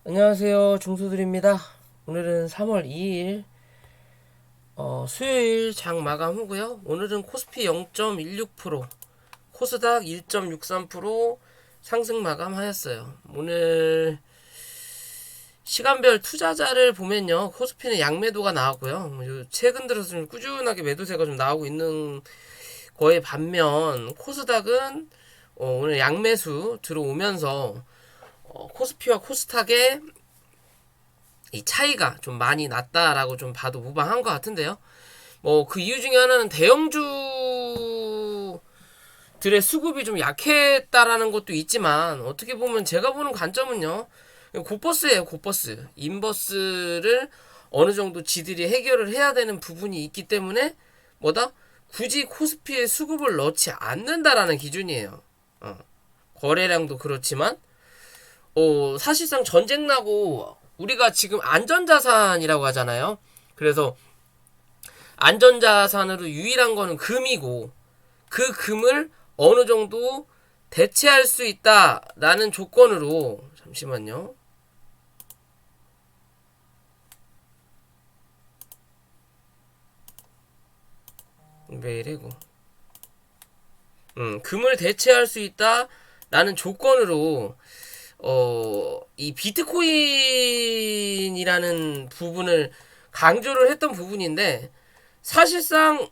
안녕하세요. 중소들입니다. 오늘은 3월 2일 수요일 장 마감 후고요. 오늘은 코스피 0.16%, 코스닥 1.63% 상승 마감하였어요. 오늘 시간별 투자자를 보면요. 코스피는 양매도가 나왔고요. 최근 들어서 좀 꾸준하게 매도세가 좀 나오고 있는 거에 반면 코스닥은 오늘 양매수 들어오면서 코스피와 코스닥의 이 차이가 좀 많이 났다라고 좀 봐도 무방한 것 같은데요. 그 이유 중에 하나는 대형주들의 수급이 좀 약했다라는 것도 있지만, 어떻게 보면 제가 보는 관점은요, 고버스예요. 고버스 인버스를 어느 정도 지들이 해결을 해야 되는 부분이 있기 때문에 굳이 코스피에 수급을 넣지 않는다라는 기준이에요. 거래량도 그렇지만 사실상 전쟁 나고 우리가 지금 안전자산이라고 하잖아요. 그래서 안전자산으로 유일한 거는 금이고, 그 금을 어느 정도 대체할 수 있다라는 조건으로, 잠시만요. 왜 이래고. 금을 대체할 수 있다라는 조건으로 이 비트코인이라는 부분을 강조를 했던 부분인데, 사실상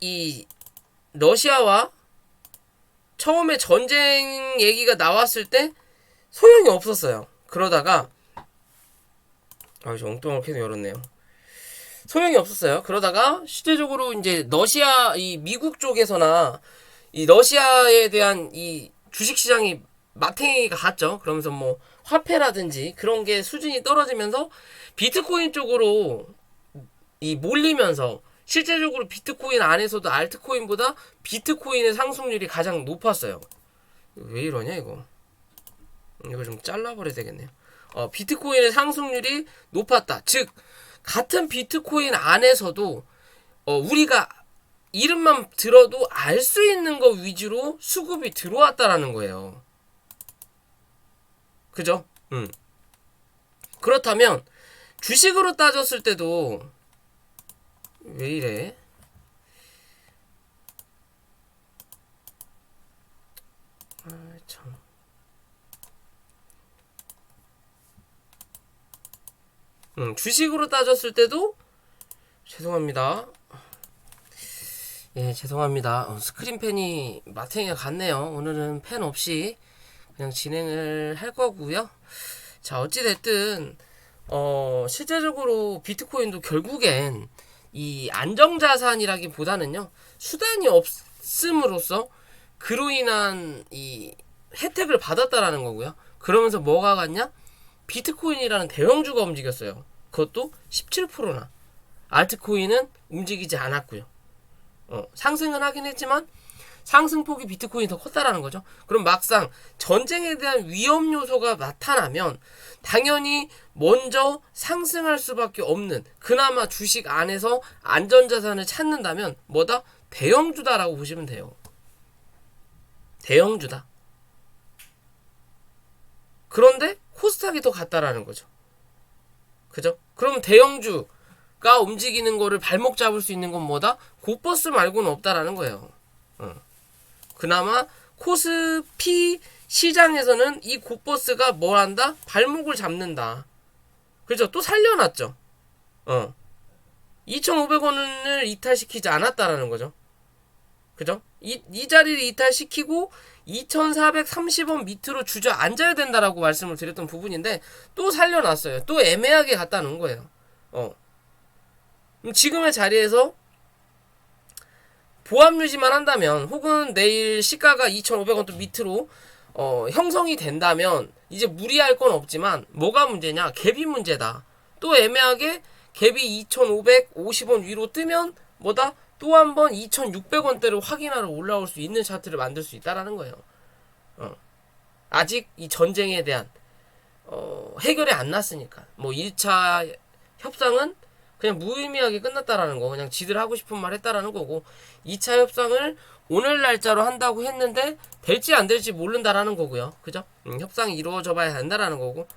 이 러시아와 처음에 전쟁 얘기가 나왔을 때 소용이 없었어요. 그러다가 엉뚱하게 계속 열었네요. 소용이 없었어요. 그러다가 실제적으로 이제 러시아, 이 미국 쪽에서나 이 러시아에 대한 이 주식시장이 마탱이가 갔죠. 그러면서 화폐라든지 그런 게 수준이 떨어지면서 비트코인 쪽으로 이 몰리면서, 실제적으로 비트코인 안에서도 알트코인보다 비트코인의 상승률이 가장 높았어요. 왜 이러냐 이거. 이거 좀 잘라버려야 되겠네요. 비트코인의 상승률이 높았다. 즉 같은 비트코인 안에서도 우리가 이름만 들어도 알 수 있는 거 위주로 수급이 들어왔다라는 거예요. 그죠? 그렇다면 주식으로 따졌을 때도, 왜 이래? 참. 주식으로 따졌을 때도, 죄송합니다. 예, 죄송합니다. 스크린펜이 마탱이가 갔네요. 오늘은 펜 없이 그냥 진행을 할 거고요. 자, 어찌됐든 실제적으로 비트코인도 결국엔 이 안정자산이라기보다는요, 수단이 없음으로써 그로 인한 이 혜택을 받았다라는 거고요. 그러면서 뭐가 갔냐? 비트코인이라는 대형주가 움직였어요. 그것도 17%나. 알트코인은 움직이지 않았고요. 상승은 하긴 했지만 상승폭이 비트코인이 더 컸다라는 거죠. 그럼 막상 전쟁에 대한 위험 요소가 나타나면 당연히 먼저 상승할 수밖에 없는, 그나마 주식 안에서 안전자산을 찾는다면 대형주다라고 보시면 돼요. 대형주다. 그런데 코스닥이 더 같다라는 거죠. 그죠? 그럼 대형주가 움직이는 거를 발목 잡을 수 있는 건 고버스 말고는 없다라는 거예요. 그나마 코스피 시장에서는 이 고버스가 한다? 발목을 잡는다. 그죠? 또 살려놨죠. 2,500원을 이탈시키지 않았다라는 거죠. 그죠? 이 자리를 이탈시키고 2,430원 밑으로 주저앉아야 된다라고 말씀을 드렸던 부분인데, 또 살려놨어요. 또 애매하게 갖다 놓은 거예요. 지금의 자리에서 보합 유지만 한다면, 혹은 내일 시가가 2,500원 또 밑으로 형성이 된다면 이제 무리할 건 없지만, 뭐가 문제냐? 갭이 문제다. 또 애매하게 갭이 2,550원 위로 뜨면 또 한 번 2,600원대를 확인하러 올라올 수 있는 차트를 만들 수 있다라는 거예요. 아직 이 전쟁에 대한 해결이 안 났으니까 1차 협상은 그냥 무의미하게 끝났다라는 거, 그냥 지들 하고 싶은 말 했다라는 거고, 2차 협상을 오늘 날짜로 한다고 했는데 될지 안 될지 모른다라는 거고요. 그죠? 협상이 이루어져 봐야 한다라는 거고,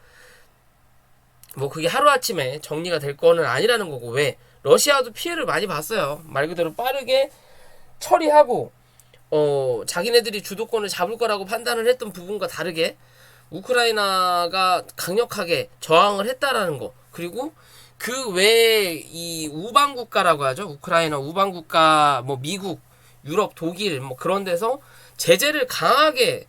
뭐 그게 하루아침에 정리가 될 거는 아니라는 거고. 왜? 러시아도 피해를 많이 봤어요. 말 그대로 빠르게 처리하고 자기네들이 주도권을 잡을 거라고 판단을 했던 부분과 다르게 우크라이나가 강력하게 저항을 했다라는 거. 그리고 그 외에 이 우방 국가라고 하죠. 우크라이나 우방 국가, 뭐 미국, 유럽, 독일 뭐 그런 데서 제재를 강하게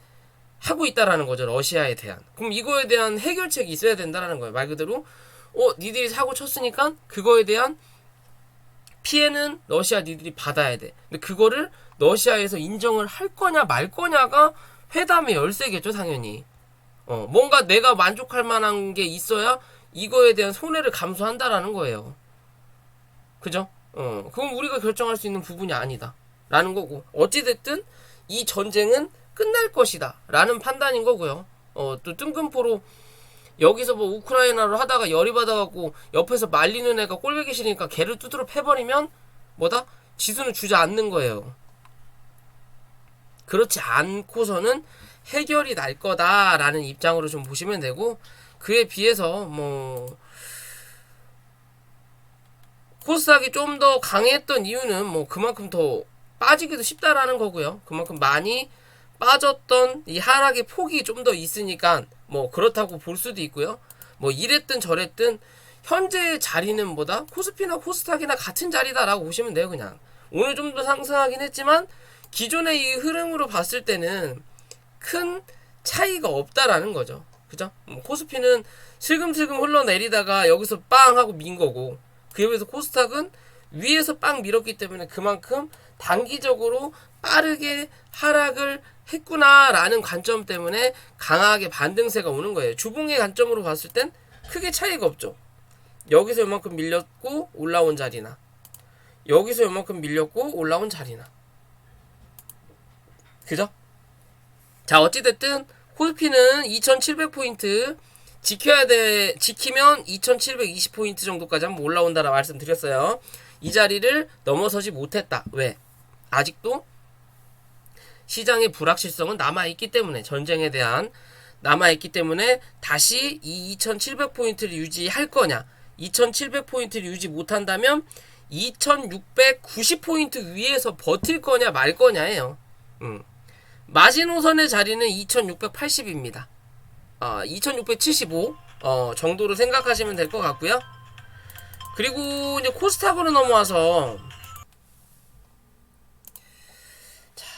하고 있다라는 거죠. 러시아에 대한. 그럼 이거에 대한 해결책이 있어야 된다라는 거예요. 말 그대로 니들이 사고 쳤으니까 그거에 대한 피해는 러시아 니들이 받아야 돼. 근데 그거를 러시아에서 인정을 할 거냐 말 거냐가 회담의 열쇠겠죠, 당연히. 뭔가 내가 만족할 만한 게 있어야 이거에 대한 손해를 감수한다라는 거예요. 그죠? 그건 우리가 결정할 수 있는 부분이 아니다. 라는 거고. 어찌됐든 이 전쟁은 끝날 것이다. 라는 판단인 거고요. 또 뜬금포로 여기서 뭐 우크라이나로 하다가 열이 받아갖고 옆에서 말리는 애가 꼴보기 싫으니까 걔를 두드러 패버리면 뭐다? 지수는 주지 않는 거예요. 그렇지 않고서는 해결이 날 거다라는 입장으로 좀 보시면 되고, 그에 비해서 뭐 코스닥이 좀 더 강했던 이유는 뭐 그만큼 더 빠지기도 쉽다라는 거고요. 그만큼 많이 빠졌던 이 하락의 폭이 좀 더 있으니까 뭐 그렇다고 볼 수도 있고요. 뭐 이랬든 저랬든 현재 자리는 뭐다? 코스피나 코스닥이나 같은 자리다라고 보시면 돼요. 그냥 오늘 좀 더 상승하긴 했지만 기존의 이 흐름으로 봤을 때는 큰 차이가 없다라는 거죠. 그죠? 코스피는 슬금슬금 흘러내리다가 여기서 빵 하고 민 거고, 그에 비해서 코스닥은 위에서 빵 밀었기 때문에 그만큼 단기적으로 빠르게 하락을 했구나라는 관점 때문에 강하게 반등세가 오는 거예요. 주봉의 관점으로 봤을 땐 크게 차이가 없죠. 여기서 요만큼 밀렸고 올라온 자리나 여기서 요만큼 밀렸고 올라온 자리나. 그죠? 자, 어찌됐든 코스피는 2700포인트 지키면 2720포인트 정도까지 한번 올라온다라 말씀드렸어요. 이 자리를 넘어서지 못했다. 왜? 아직도 시장의 불확실성은 남아있기 때문에, 전쟁에 대한 남아있기 때문에 다시 이 2700포인트를 유지할 거냐, 2700포인트를 유지 못한다면 2690포인트 위에서 버틸 거냐 말 거냐예요. 마지노선의 자리는 2680입니다. 2675 정도로 생각하시면 될 것 같고요. 그리고 이제 코스닥으로 넘어와서,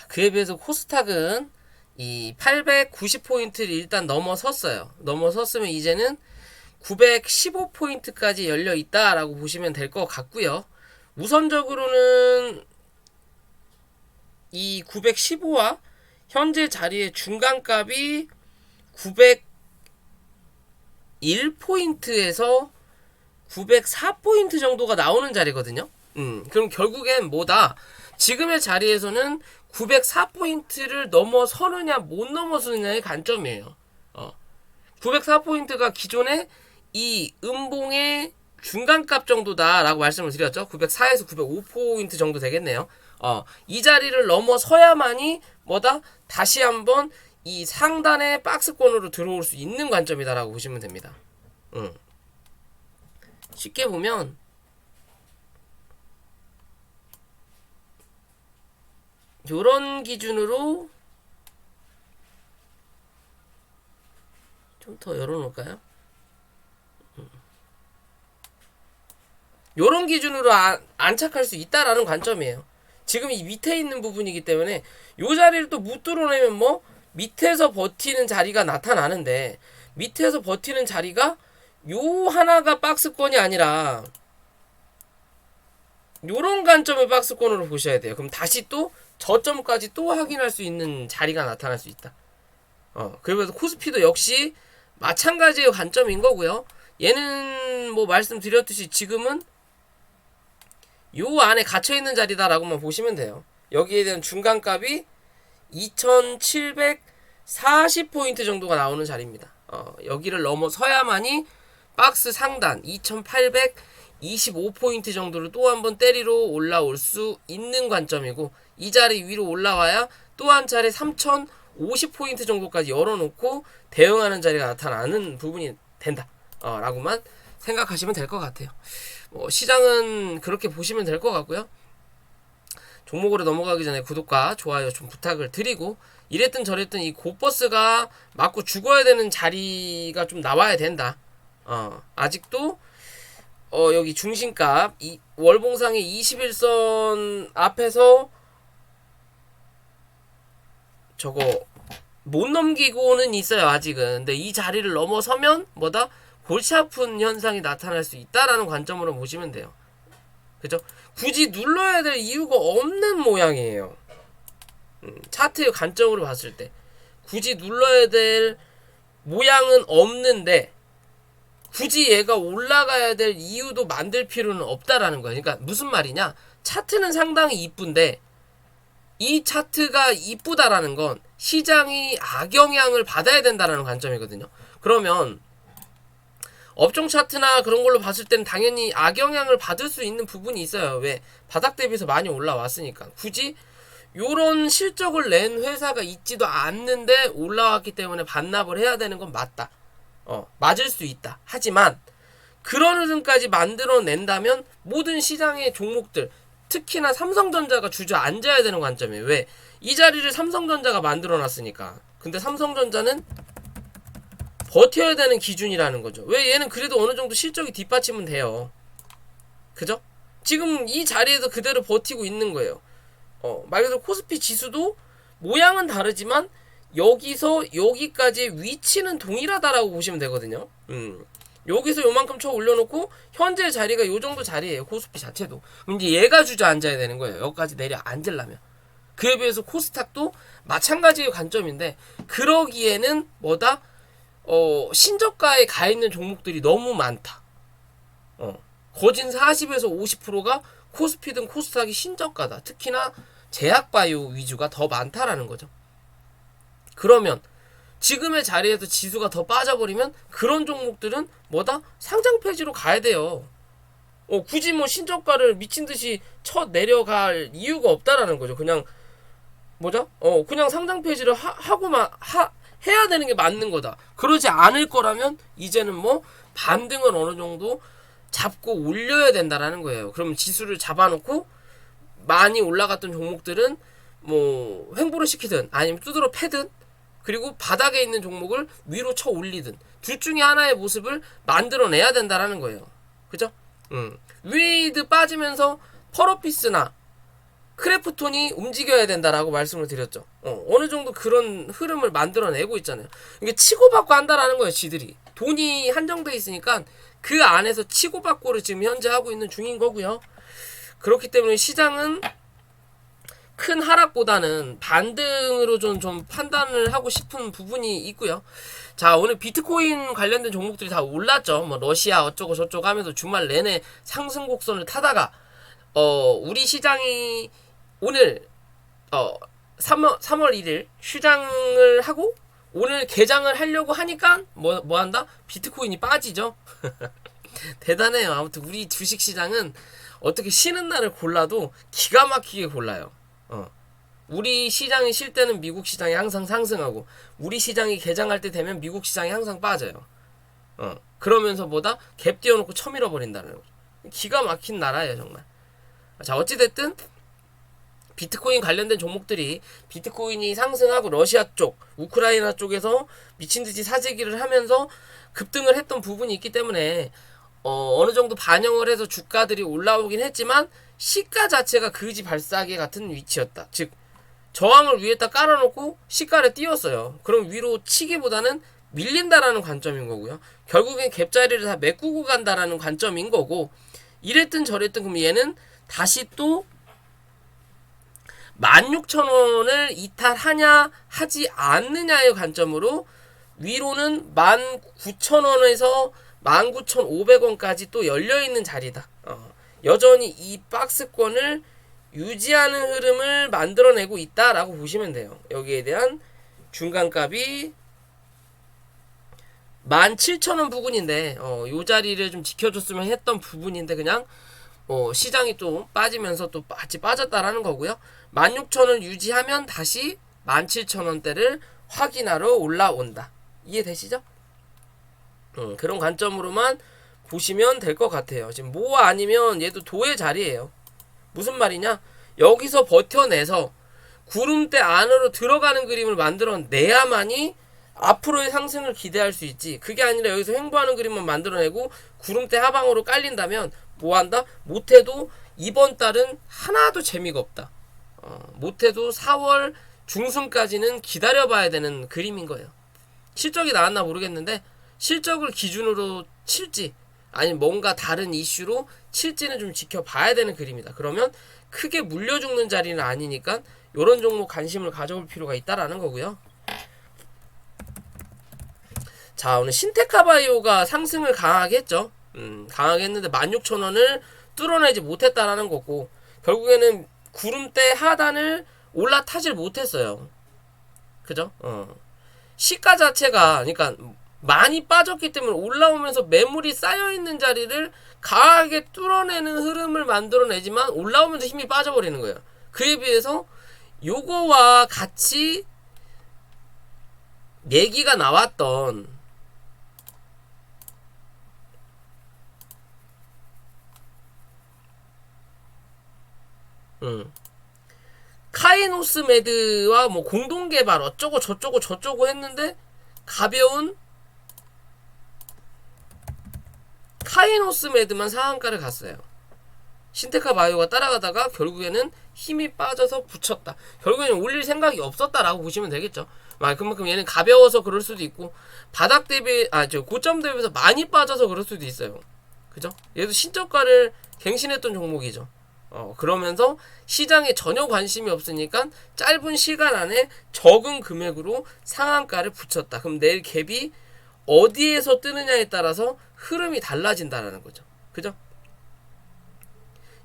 그에 비해서 코스닥은 이 890포인트를 일단 넘어섰어요. 넘어섰으면 이제는 915포인트까지 열려 있다라고 보시면 될 것 같고요. 우선적으로는 이 915와 현재 자리의 중간값이 901포인트에서 904포인트 정도가 나오는 자리거든요. 그럼 결국엔 뭐다? 지금의 자리에서는 904포인트를 넘어서느냐 못 넘어서느냐의 관점이에요. 904포인트가 기존의 이 음봉의 중간값 정도다라고 말씀을 드렸죠. 904에서 905포인트 정도 되겠네요. 이 자리를 넘어서야만이 뭐다? 다시 한번 이 상단의 박스권으로 들어올 수 있는 관점이다라고 보시면 됩니다. 쉽게 보면 요런 기준으로 좀 더 열어놓을까요? 요런 기준으로 안착할 수 있다라는 관점이에요. 지금 이 밑에 있는 부분이기 때문에 요 자리를 또 못 뚫어내면 뭐 밑에서 버티는 자리가 나타나는데, 밑에서 버티는 자리가 요 하나가 박스권이 아니라 요런 관점의 박스권으로 보셔야 돼요. 그럼 다시 또 저점까지 또 확인할 수 있는 자리가 나타날 수 있다. 그래서 코스피도 역시 마찬가지의 관점인 거고요. 얘는 뭐 말씀드렸듯이 지금은 요 안에 갇혀있는 자리다라고만 보시면 돼요. 여기에 대한 중간값이 2740포인트 정도가 나오는 자리입니다. 여기를 넘어서야만이 박스 상단 2825포인트 정도를 또 한번 때리러 올라올 수 있는 관점이고, 이 자리 위로 올라와야 또 한 차례 3050포인트 정도까지 열어놓고 대응하는 자리가 나타나는 부분이 된다 라고만 생각하시면 될 것 같아요. 시장은 그렇게 보시면 될 것 같고요. 종목으로 넘어가기 전에 구독과 좋아요 좀 부탁을 드리고, 이랬든 저랬든 이 고버스가 맞고 죽어야 되는 자리가 좀 나와야 된다. 아직도 여기 중심값 월봉상의 21선 앞에서 저거 못 넘기고는 있어요 아직은. 근데 이 자리를 넘어서면 뭐다? 골치 아픈 현상이 나타날 수 있다라는 관점으로 보시면 돼요. 그죠? 굳이 눌러야 될 이유가 없는 모양이에요. 차트의 관점으로 봤을 때 굳이 눌러야 될 모양은 없는데, 굳이 얘가 올라가야 될 이유도 만들 필요는 없다라는 거예요. 그러니까 무슨 말이냐? 차트는 상당히 이쁜데, 이 차트가 이쁘다라는 건 시장이 악영향을 받아야 된다라는 관점이거든요. 그러면 업종 차트나 그런 걸로 봤을 때는 당연히 악영향을 받을 수 있는 부분이 있어요. 왜? 바닥 대비해서 많이 올라왔으니까. 굳이 요런 실적을 낸 회사가 있지도 않는데 올라왔기 때문에 반납을 해야 되는 건 맞다. 맞을 수 있다. 하지만 그런 흐름까지 만들어낸다면 모든 시장의 종목들, 특히나 삼성전자가 주저앉아야 되는 관점이에요. 왜? 이 자리를 삼성전자가 만들어놨으니까. 근데 삼성전자는 버텨야 되는 기준이라는 거죠. 왜? 얘는 그래도 어느 정도 실적이 뒷받침은 돼요. 그죠? 지금 이 자리에서 그대로 버티고 있는 거예요. 말 그대로 코스피 지수도 모양은 다르지만 여기서 여기까지 위치는 동일하다라고 보시면 되거든요. 여기서 요만큼 쳐 올려놓고 현재 자리가 요 정도 자리예요. 코스피 자체도. 그럼 이제 얘가 주저앉아야 되는 거예요. 여기까지 내려 앉으려면. 그에 비해서 코스닥도 마찬가지의 관점인데, 그러기에는 뭐다? 신저가에 가 있는 종목들이 너무 많다. 거진 40에서 50%가 코스피든 코스닥이 신저가다. 특히나 제약바이오 위주가 더 많다라는 거죠. 그러면 지금의 자리에서 지수가 더 빠져버리면 그런 종목들은 뭐다? 상장 폐지로 가야 돼요. 굳이 뭐 신저가를 미친듯이 쳐 내려갈 이유가 없다라는 거죠. 그냥 뭐죠? 그냥 상장 폐지를 해야 되는 게 맞는 거다. 그러지 않을 거라면 이제는 뭐 반등을 어느 정도 잡고 올려야 된다라는 거예요. 그러면 지수를 잡아놓고 많이 올라갔던 종목들은 뭐 횡보를 시키든 아니면 두드러 패든, 그리고 바닥에 있는 종목을 위로 쳐 올리든, 둘 중에 하나의 모습을 만들어내야 된다라는 거예요. 그죠? 위드 빠지면서 펄어피스나 크래프톤이 움직여야 된다라고 말씀을 드렸죠. 어느 정도 그런 흐름을 만들어내고 있잖아요. 이게 치고받고 한다라는 거예요. 지들이 돈이 한정돼 있으니까 그 안에서 치고받고를 지금 현재 하고 있는 중인 거고요. 그렇기 때문에 시장은 큰 하락보다는 반등으로 좀 판단을 하고 싶은 부분이 있고요. 자, 오늘 비트코인 관련된 종목들이 다 올랐죠. 뭐 러시아 어쩌고 저쩌고 하면서 주말 내내 상승 곡선을 타다가 우리 시장이 오늘 3월 1일 휴장을 하고 오늘 개장을 하려고 하니까 뭐 한다? 비트코인이 빠지죠. 대단해요. 아무튼 우리 주식시장은 어떻게 쉬는 날을 골라도 기가 막히게 골라요. 우리 시장이 쉴 때는 미국 시장이 항상 상승하고, 우리 시장이 개장할 때 되면 미국 시장이 항상 빠져요. 그러면서 뭐다? 갭 띄워놓고 쳐밀어 버린다는 거죠. 기가 막힌 나라예요 정말. 자, 어찌됐든 비트코인 관련된 종목들이 비트코인이 상승하고 러시아 쪽, 우크라이나 쪽에서 미친듯이 사재기를 하면서 급등을 했던 부분이 있기 때문에 어느 정도 반영을 해서 주가들이 올라오긴 했지만 시가 자체가 거지 발사기 같은 위치였다. 즉 저항을 위에다 깔아놓고 시가를 띄웠어요. 그럼 위로 치기보다는 밀린다라는 관점인 거고요. 결국엔 갭자리를 다 메꾸고 간다라는 관점인 거고, 이랬든 저랬든 그럼 얘는 다시 또 16,000원을 이탈하냐 하지 않느냐의 관점으로 위로는 19,000원에서 19,500원까지 또 열려있는 자리다. 여전히 이 박스권을 유지하는 흐름을 만들어내고 있다라고 보시면 돼요. 여기에 대한 중간값이 17,000원 부근인데 요 자리를 좀 지켜줬으면 했던 부분인데, 그냥 시장이 또 빠지면서 또 같이 빠졌다라는 거고요. 16,000원 유지하면 다시 17,000원대를 확인하러 올라온다. 이해되시죠? 그런 관점으로만 보시면 될 것 같아요. 지금 모 아니면 얘도 도의 자리예요. 무슨 말이냐? 여기서 버텨내서 구름대 안으로 들어가는 그림을 만들어내야만이 앞으로의 상승을 기대할 수 있지. 그게 아니라 여기서 횡보하는 그림만 만들어내고 구름대 하방으로 깔린다면 뭐한다? 못해도 이번 달은 하나도 재미가 없다. 못해도 4월 중순까지는 기다려봐야 되는 그림인 거예요. 실적이 나왔나 모르겠는데 실적을 기준으로 칠지 아니면 뭔가 다른 이슈로 칠지는 좀 지켜봐야 되는 그림이다. 그러면 크게 물려 죽는 자리는 아니니까 이런 종목 관심을 가져볼 필요가 있다라는 거고요. 자, 오늘 신테카바이오가 상승을 강하게 했죠. 강하게 했는데 16,000원을 뚫어내지 못했다라는 거고, 결국에는 구름대 하단을 올라타질 못했어요. 그죠? 시가 자체가 그러니까 많이 빠졌기 때문에 올라오면서 매물이 쌓여있는 자리를 강하게 뚫어내는 흐름을 만들어내지만 올라오면서 힘이 빠져버리는 거예요. 그에 비해서 요거와 같이 얘기가 나왔던 카이노스메드와 뭐 공동개발 어쩌고 저쩌고 했는데 가벼운 카이노스메드만 상한가를 갔어요. 신테카 바이오가 따라가다가 결국에는 힘이 빠져서 붙였다. 결국에는 올릴 생각이 없었다라고 보시면 되겠죠. 그만큼 얘는 가벼워서 그럴 수도 있고 바닥 대비 고점 대비해서 많이 빠져서 그럴 수도 있어요. 그죠? 얘도 신저가를 갱신했던 종목이죠. 그러면서 시장에 전혀 관심이 없으니까 짧은 시간 안에 적은 금액으로 상한가를 붙였다. 그럼 내일 갭이 어디에서 뜨느냐에 따라서 흐름이 달라진다라는 거죠. 그죠?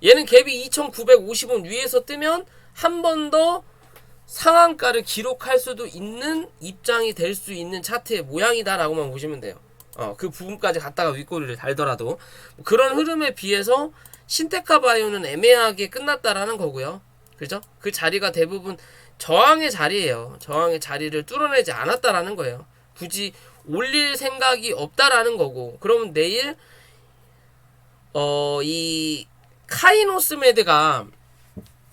얘는 갭이 2,950원 위에서 뜨면 한 번 더 상한가를 기록할 수도 있는 입장이 될 수 있는 차트의 모양이다라고만 보시면 돼요. 그 부분까지 갔다가 윗꼬리를 달더라도 그런 흐름에 비해서 신테카 바이오는 애매하게 끝났다라는 거고요. 그죠? 그 자리가 대부분 저항의 자리예요. 저항의 자리를 뚫어내지 않았다라는 거예요. 굳이 올릴 생각이 없다라는 거고, 그러면 내일 이 카이노스메드가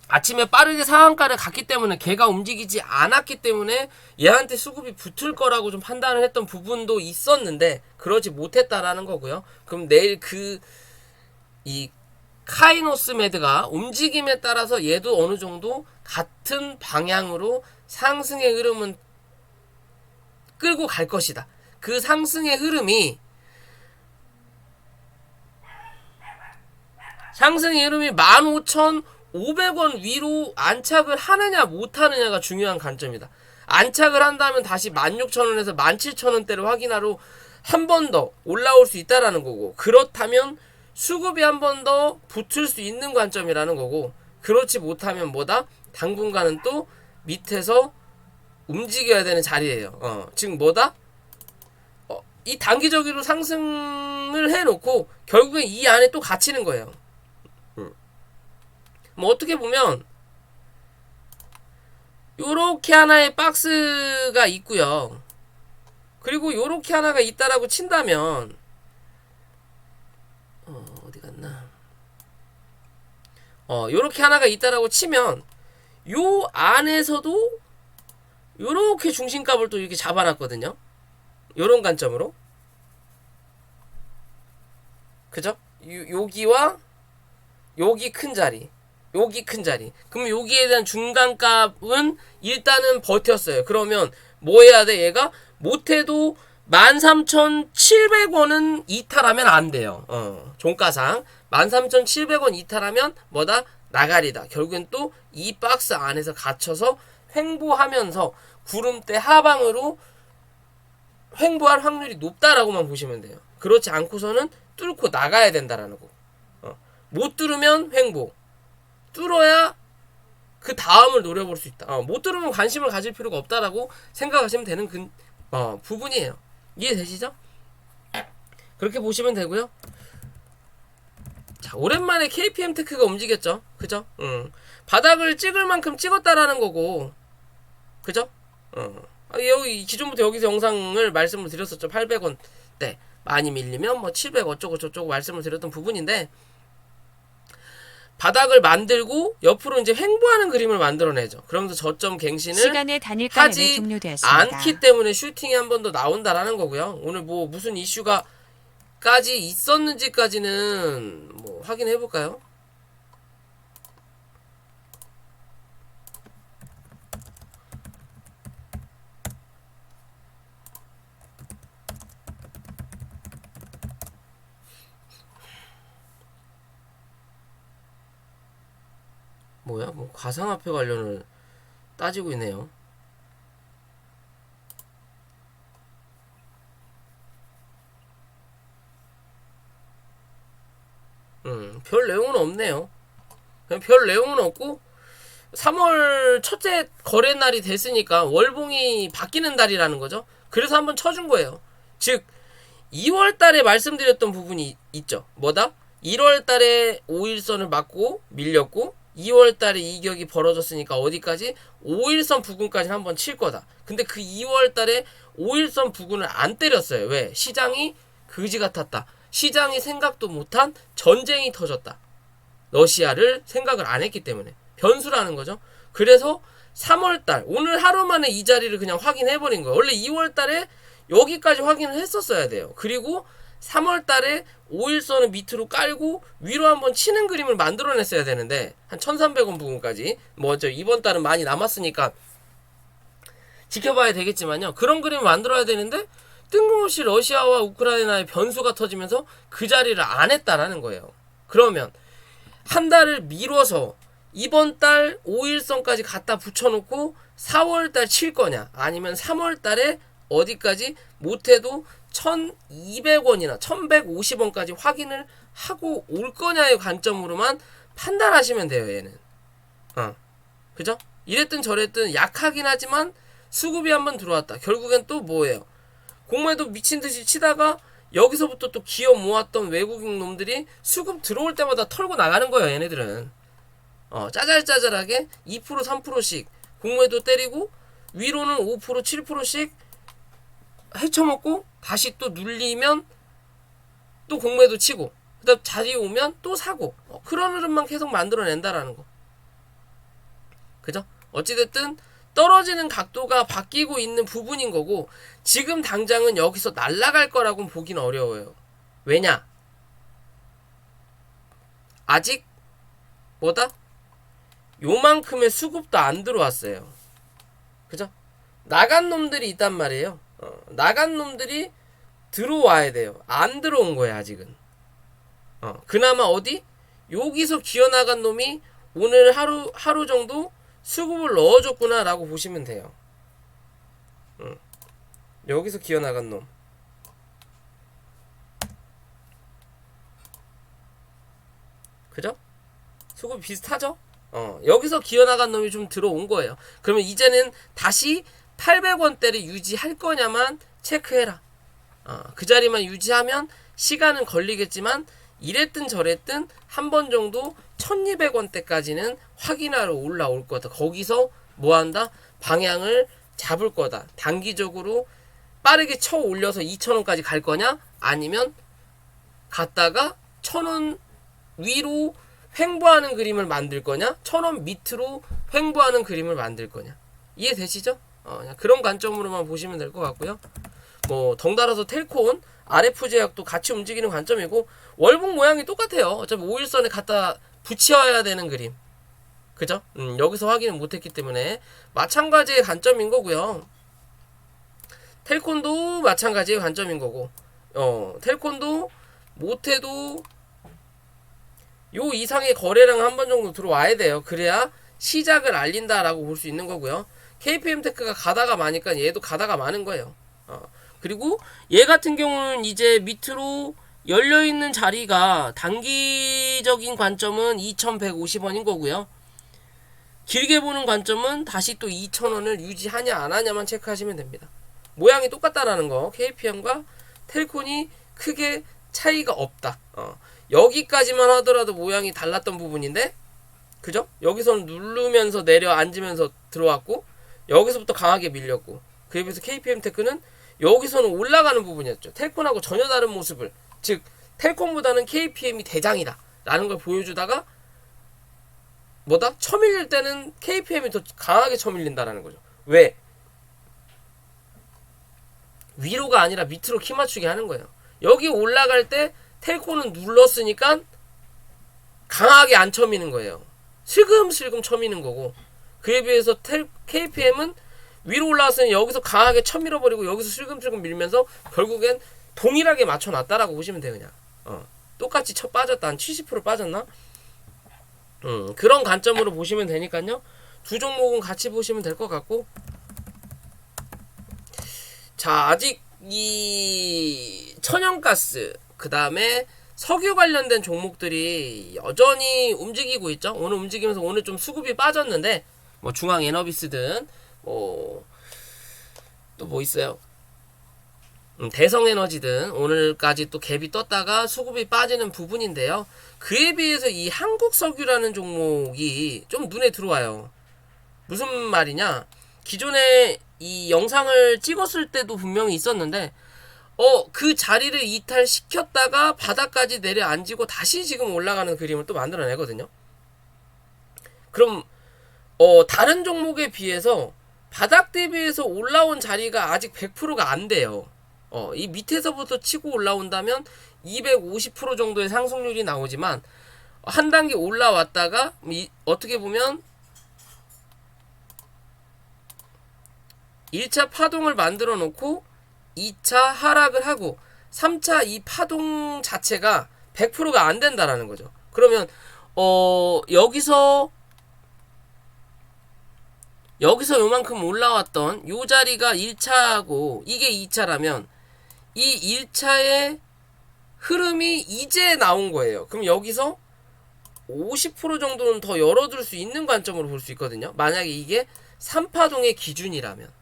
아침에 빠르게 상한가를 갔기 때문에 걔가 움직이지 않았기 때문에 얘한테 수급이 붙을 거라고 좀 판단을 했던 부분도 있었는데 그러지 못했다라는 거고요. 그럼 내일 이 카이노스메드가 움직임에 따라서 얘도 어느 정도 같은 방향으로 상승의 흐름은 끌고 갈 것이다. 그 상승의 흐름이 15,500원 위로 안착을 하느냐 못하느냐가 중요한 관점이다. 안착을 한다면 다시 16,000원에서 17,000원대를 확인하러 한 번 더 올라올 수 있다라는 거고, 그렇다면 수급이 한 번 더 붙을 수 있는 관점이라는 거고, 그렇지 못하면 뭐다? 당분간은 또 밑에서 움직여야 되는 자리예요. 지금 뭐다? 이 단기적으로 상승을 해놓고 결국엔 이 안에 또 갇히는 거예요. 뭐 어떻게 보면 요렇게 하나의 박스가 있고요. 그리고 요렇게 하나가 있다라고 친다면 어디 갔나? 요렇게 하나가 있다라고 치면 요 안에서도 요렇게 중심값을 또 이렇게 잡아놨거든요. 요런 관점으로. 그죠? 여기와 여기 큰 자리, 여기 큰 자리. 그럼 여기에 대한 중간값은 일단은 버텼어요. 그러면 뭐 해야 돼? 얘가 못해도 13,700원은 이탈하면 안 돼요. 종가상 13,700원 이탈하면 뭐다? 나가리다. 결국엔 또 이 박스 안에서 갇혀서 횡보하면서 구름대 하방으로 횡보할 확률이 높다라고만 보시면 돼요. 그렇지 않고서는 뚫고 나가야 된다라는 거. 못 뚫으면 횡보, 뚫어야 그 다음을 노려볼 수 있다. 못 뚫으면 관심을 가질 필요가 없다라고 생각하시면 되는 부분이에요. 이해되시죠? 그렇게 보시면 되고요. 자, 오랜만에 KPM테크가 움직였죠. 그죠? 바닥을 찍을 만큼 찍었다라는 거고, 그죠? 여기 기존부터 여기서 영상을 말씀을 드렸었죠. 800원대, 많이 밀리면 뭐 700 어쩌고 저쩌고 말씀을 드렸던 부분인데, 바닥을 만들고 옆으로 이제 횡보하는 그림을 만들어내죠. 그러면서 저점 갱신을 시간의 단일가는 하지 종료되었습니다. 않기 때문에 슈팅이 한 번 더 나온다라는 거고요. 오늘 뭐 무슨 이슈가 까지 있었는지까지는 뭐 확인해 볼까요? 뭐야? 뭐 가상화폐 관련을 따지고 있네요. 별 내용은 없네요. 그냥 별 내용은 없고 3월 첫째 거래 날이 됐으니까 월봉이 바뀌는 달이라는 거죠. 그래서 한번 쳐준 거예요. 즉 2월 달에 말씀드렸던 부분이 있죠. 뭐다? 1월 달에 5일선을 맞고 밀렸고 2월 달에 이격이 벌어졌으니까 어디까지? 5일선 부근까지 한번 칠 거다. 근데 그 2월 달에 5일선 부근을 안 때렸어요. 왜? 시장이 그지 같았다. 시장이 생각도 못한 전쟁이 터졌다. 러시아를 생각을 안 했기 때문에 변수라는 거죠. 그래서 3월달 오늘 하루 만에 이 자리를 그냥 확인해버린 거예요. 원래 2월달에 여기까지 확인을 했었어야 돼요. 그리고 3월달에 5일선을 밑으로 깔고 위로 한번 치는 그림을 만들어냈어야 되는데 한 1300원 부분까지 뭐 이번 달은 많이 남았으니까 지켜봐야 되겠지만요. 그런 그림을 만들어야 되는데 뜬금없이 러시아와 우크라이나의 변수가 터지면서 그 자리를 안 했다라는 거예요. 그러면 한 달을 미뤄서 이번 달 5일선까지 갖다 붙여놓고 4월달 칠 거냐 아니면 3월달에 어디까지 못해도 1200원이나 1150원까지 확인을 하고 올 거냐의 관점으로만 판단하시면 돼요. 얘는 그죠? 이랬든 저랬든 약하긴 하지만 수급이 한번 들어왔다. 결국엔 또 뭐예요? 공매도 미친듯이 치다가 여기서부터 또 기어 모았던 외국인 놈들이 수급 들어올 때마다 털고 나가는 거예요. 얘네들은 짜잘짜잘하게 2% 3%씩 공매도 때리고 위로는 5% 7%씩 헤쳐먹고 다시 또 눌리면 또 공매도 치고 그 다음 자리 오면 또 사고 그런 흐름만 계속 만들어낸다라는 거. 그죠? 어찌됐든 떨어지는 각도가 바뀌고 있는 부분인 거고 지금 당장은 여기서 날아갈 거라고는 보기는 어려워요. 왜냐? 아직 뭐다? 요만큼의 수급도 안 들어왔어요. 그죠? 나간 놈들이 있단 말이에요. 나간 놈들이 들어와야 돼요. 안 들어온 거예요 아직은. 그나마 어디? 여기서 기어나간 놈이 오늘 하루 정도 수급을 넣어줬구나 라고 보시면 돼요. 여기서 기어나간 놈. 그죠? 수급 비슷하죠? 여기서 기어나간 놈이 좀 들어온 거예요. 그러면 이제는 다시 800원대를 유지할 거냐만 체크해라. 그 자리만 유지하면 시간은 걸리겠지만 이랬든 저랬든 한 번 정도 1200원대까지는 확인하러 올라올 거다. 거기서 뭐한다? 방향을 잡을 거다. 단기적으로 빠르게 쳐 올려서 2000원까지 갈 거냐? 아니면 갔다가 1000원 위로 횡보하는 그림을 만들 거냐? 1000원 밑으로 횡보하는 그림을 만들 거냐? 이해되시죠? 그냥 그런 관점으로만 보시면 될 것 같고요. 뭐 덩달아서 텔콘, RF제약도 같이 움직이는 관점이고 월봉 모양이 똑같아요. 어차피 5일선에 갖다 붙여야 되는 그림. 그죠? 여기서 확인을 못했기 때문에 마찬가지의 관점인 거고요. 텔콘도 마찬가지의 관점인 거고 텔콘도 못해도 요 이상의 거래량 한 번 정도 들어와야 돼요. 그래야 시작을 알린다라고 볼 수 있는 거고요. KPM테크가 가다가 마니까 얘도 가다가 마는 거예요. 그리고 얘 같은 경우는 이제 밑으로 열려있는 자리가 단기적인 관점은 2150원인 거고요. 길게 보는 관점은 다시 또 2000원을 유지하냐 안 하냐만 체크하시면 됩니다. 모양이 똑같다라는 거. KPM과 텔콘이 크게 차이가 없다. 여기까지만 하더라도 모양이 달랐던 부분인데 그죠? 여기서는 누르면서 내려 앉으면서 들어왔고 여기서부터 강하게 밀렸고 그에 비해서 KPM테크는 여기서는 올라가는 부분이었죠. 텔콘하고 전혀 다른 모습을, 즉 텔콘보다는 KPM이 대장이다 라는 걸 보여주다가 뭐다? 쳐밀릴 때는 KPM이 더 강하게 쳐밀린다라는 거죠. 왜? 위로가 아니라 밑으로 키 맞추게 하는 거예요. 여기 올라갈 때 텔코는 눌렀으니까 강하게 안 쳐미는 거예요. 슬금슬금 쳐미는 거고, 그에 비해서 KPM은 위로 올라왔으니 여기서 강하게 쳐밀어버리고 여기서 슬금슬금 밀면서 결국엔 동일하게 맞춰놨다라고 보시면 돼요. 그냥 똑같이 쳐 빠졌다. 한 70% 빠졌나? 그런 관점으로 보시면 되니까요. 두 종목은 같이 보시면 될 것 같고, 자, 아직 이 천연가스, 그 다음에 석유 관련된 종목들이 여전히 움직이고 있죠. 오늘 움직이면서 오늘 좀 수급이 빠졌는데, 뭐 중앙에너비스든 또 뭐 있어요? 대성에너지든 오늘까지 또 갭이 떴다가 수급이 빠지는 부분인데요. 그에 비해서 이 한국석유라는 종목이 좀 눈에 들어와요. 무슨 말이냐? 기존에 이 영상을 찍었을 때도 분명히 있었는데 그 자리를 이탈시켰다가 바닥까지 내려앉고 다시 지금 올라가는 그림을 또 만들어내거든요. 그럼 다른 종목에 비해서 바닥 대비해서 올라온 자리가 아직 100%가 안 돼요. 이 밑에서부터 치고 올라온다면 250% 정도의 상승률이 나오지만 한 단계 올라왔다가 어떻게 보면 1차 파동을 만들어 놓고 2차 하락을 하고 3차 이 파동 자체가 100%가 안 된다라는 거죠. 그러면 여기서 요만큼 올라왔던 요 자리가 1차고 이게 2차라면 이 1차의 흐름이 이제 나온 거예요. 그럼 여기서 50% 정도는 더 열어둘 수 있는 관점으로 볼 수 있거든요. 만약에 이게 3파동의 기준이라면.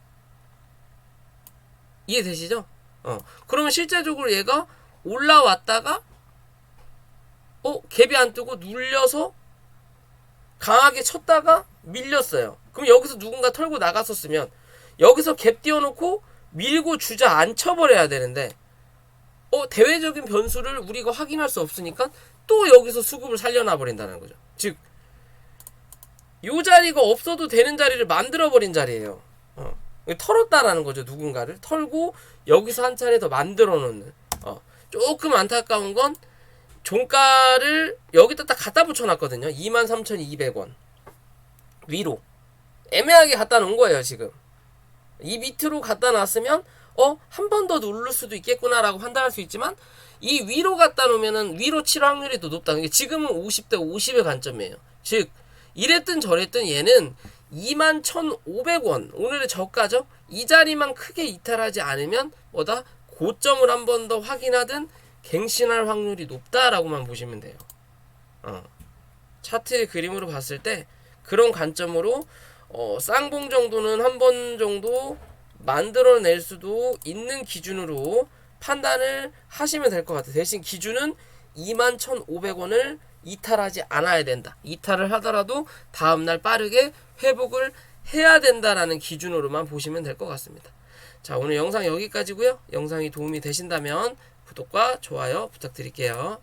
이해되시죠? 그러면 실제적으로 얘가 올라왔다가 갭이 안 뜨고 눌려서 강하게 쳤다가 밀렸어요. 그럼 여기서 누군가 털고 나갔었으면 여기서 갭 띄워놓고 밀고 주저앉혀버려야 되는데 대외적인 변수를 우리가 확인할 수 없으니까 또 여기서 수급을 살려놔 버린다는 거죠. 즉 이 자리가 없어도 되는 자리를 만들어버린 자리예요. 털었다라는 거죠. 누군가를 털고 여기서 한 차례 더 만들어 놓는. 조금 안타까운 건 종가를 여기다 딱 갖다 붙여놨거든요. 23,200원 위로 애매하게 갖다 놓은 거예요. 지금 이 밑으로 갖다 놨으면 한 번 더 누를 수도 있겠구나라고 판단할 수 있지만 이 위로 갖다 놓으면은 위로 칠 확률이 더 높다. 지금은 50대 50의 관점이에요. 즉 이랬든 저랬든 얘는 21,500원 오늘의 저가죠. 이 자리만 크게 이탈하지 않으면 뭐다? 고점을 한 번 더 확인하든 갱신할 확률이 높다라고만 보시면 돼요. 차트의 그림으로 봤을 때 그런 관점으로 쌍봉 정도는 한 번 정도 만들어낼 수도 있는 기준으로 판단을 하시면 될 것 같아요. 대신 기준은 21,500원을 이탈하지 않아야 된다. 이탈을 하더라도 다음날 빠르게 회복을 해야 된다라는 기준으로만 보시면 될 것 같습니다. 자, 오늘 영상 여기까지고요. 영상이 도움이 되신다면 구독과 좋아요 부탁드릴게요.